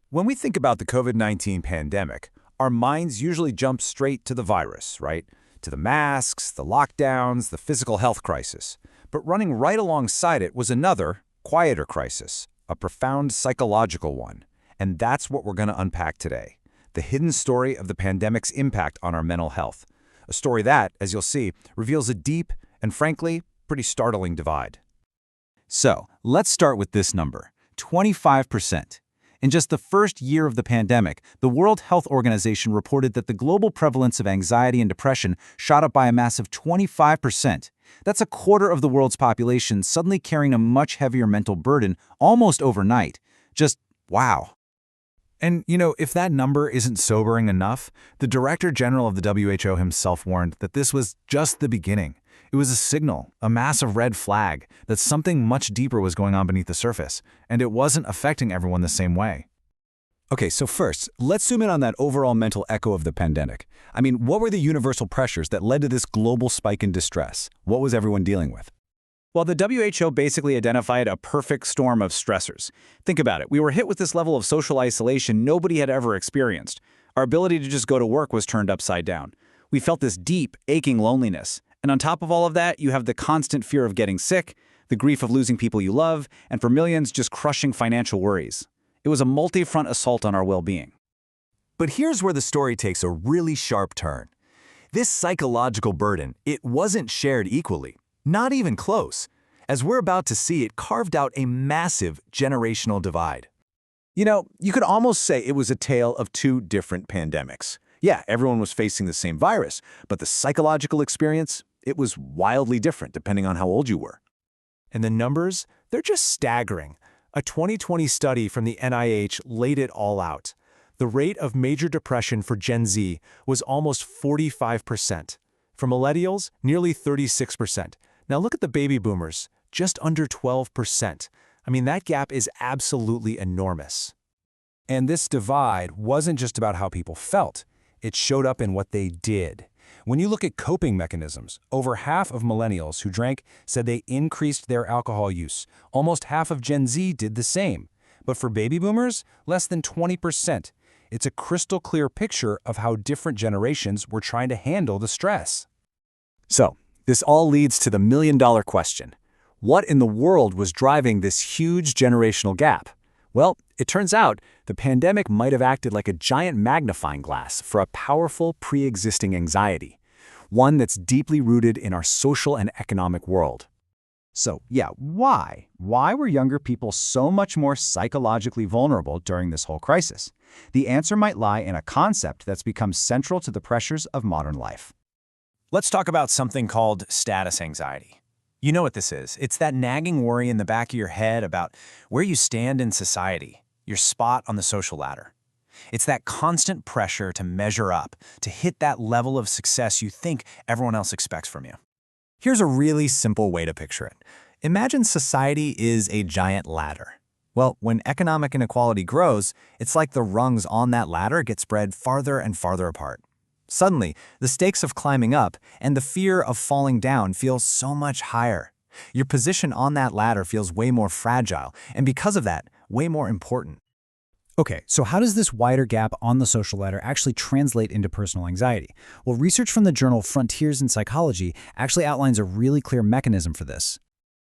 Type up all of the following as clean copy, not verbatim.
When we think about the COVID-19 pandemic, our minds usually jump straight to the virus, right? To the masks, the lockdowns, the physical health crisis. But running right alongside it was another, quieter crisis, a profound psychological one. And that's what we're going to unpack today. The hidden story of the pandemic's impact on our mental health. A story that, as you'll see, reveals a deep and, frankly, pretty startling divide. So, let's start with this number, 25%. In just the first year of the pandemic, the World Health Organization reported that the global prevalence of anxiety and depression shot up by a massive 25%. That's a quarter of the world's population suddenly carrying a much heavier mental burden almost overnight. Just wow. And, if that number isn't sobering enough, the Director General of the WHO himself warned that this was just the beginning. It was a signal, a massive red flag, that something much deeper was going on beneath the surface, and it wasn't affecting everyone the same way. Okay, so first, let's zoom in on that overall mental echo of the pandemic. I mean, what were the universal pressures that led to this global spike in distress? What was everyone dealing with? Well, the WHO basically identified a perfect storm of stressors. Think about it. We were hit with this level of social isolation nobody had ever experienced. Our ability to just go to work was turned upside down. We felt this deep, aching loneliness. And on top of all of that, you have the constant fear of getting sick, the grief of losing people you love, and for millions, just crushing financial worries. It was a multi-front assault on our well-being. But here's where the story takes a really sharp turn. This psychological burden, it wasn't shared equally. Not even close. As we're about to see, it carved out a massive generational divide. You could almost say it was a tale of two different pandemics. Yeah, everyone was facing the same virus, but the psychological experience, it was wildly different depending on how old you were. And the numbers, they're just staggering. A 2020 study from the NIH laid it all out. The rate of major depression for Gen Z was almost 45%. For millennials, nearly 36%. Now look at the baby boomers, just under 12%. I mean, that gap is absolutely enormous. And this divide wasn't just about how people felt. It showed up in what they did. When you look at coping mechanisms, over half of millennials who drank said they increased their alcohol use. Almost half of Gen Z did the same. But for baby boomers, less than 20%. It's a crystal clear picture of how different generations were trying to handle the stress. So, this all leads to the million-dollar question. What in the world was driving this huge generational gap? Well, it turns out the pandemic might have acted like a giant magnifying glass for a powerful pre-existing anxiety, one that's deeply rooted in our social and economic world. So, why? Why were younger people so much more psychologically vulnerable during this whole crisis? The answer might lie in a concept that's become central to the pressures of modern life. Let's talk about something called status anxiety. You know what this is. It's that nagging worry in the back of your head about where you stand in society, your spot on the social ladder. It's that constant pressure to measure up, to hit that level of success you think everyone else expects from you. Here's a really simple way to picture it. Imagine society is a giant ladder. Well, when economic inequality grows, it's like the rungs on that ladder get spread farther and farther apart. Suddenly, the stakes of climbing up and the fear of falling down feels so much higher. Your position on that ladder feels way more fragile, and because of that, way more important. Okay, so how does this wider gap on the social ladder actually translate into personal anxiety? Well, research from the journal Frontiers in Psychology actually outlines a really clear mechanism for this.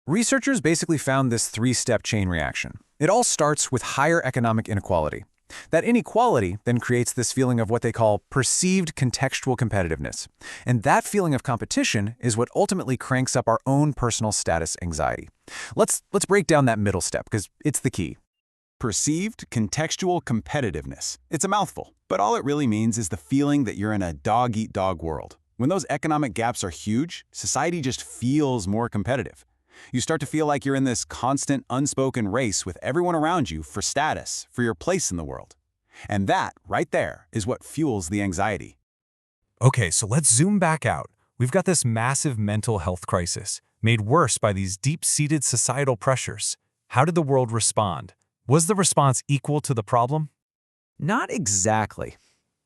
Researchers basically found this three-step chain reaction. It all starts with higher economic inequality. That inequality then creates this feeling of what they call perceived contextual competitiveness. And that feeling of competition is what ultimately cranks up our own personal status anxiety. Let's break down that middle step because it's the key. Perceived contextual competitiveness. It's a mouthful, but all it really means is the feeling that you're in a dog-eat-dog world. When those economic gaps are huge, society just feels more competitive. You start to feel like you're in this constant, unspoken race with everyone around you for status, for your place in the world. And that, right there, is what fuels the anxiety. Okay, so let's zoom back out. We've got this massive mental health crisis, made worse by these deep-seated societal pressures. How did the world respond? Was the response equal to the problem? Not exactly.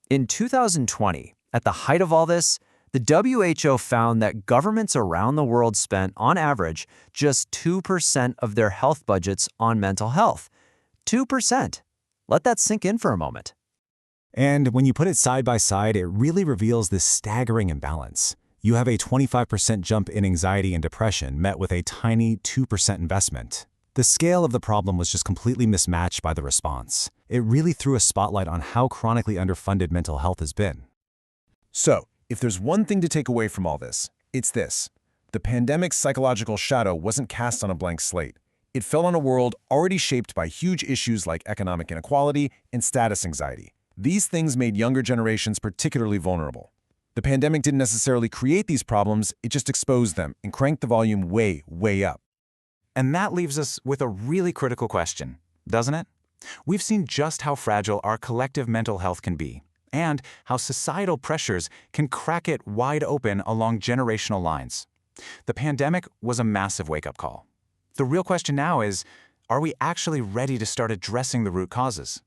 In 2020, at the height of all this, the WHO found that governments around the world spent, on average, just 2% of their health budgets on mental health. 2%. Let that sink in for a moment. And when you put it side by side, it really reveals this staggering imbalance. You have a 25% jump in anxiety and depression met with a tiny 2% investment. The scale of the problem was just completely mismatched by the response. It really threw a spotlight on how chronically underfunded mental health has been. So, if there's one thing to take away from all this, it's this. The pandemic's psychological shadow wasn't cast on a blank slate. It fell on a world already shaped by huge issues like economic inequality and status anxiety. These things made younger generations particularly vulnerable. The pandemic didn't necessarily create these problems, it just exposed them and cranked the volume way, way up. And that leaves us with a really critical question, doesn't it? We've seen just how fragile our collective mental health can be, and how societal pressures can crack it wide open along generational lines. The pandemic was a massive wake-up call. The real question now is, are we actually ready to start addressing the root causes?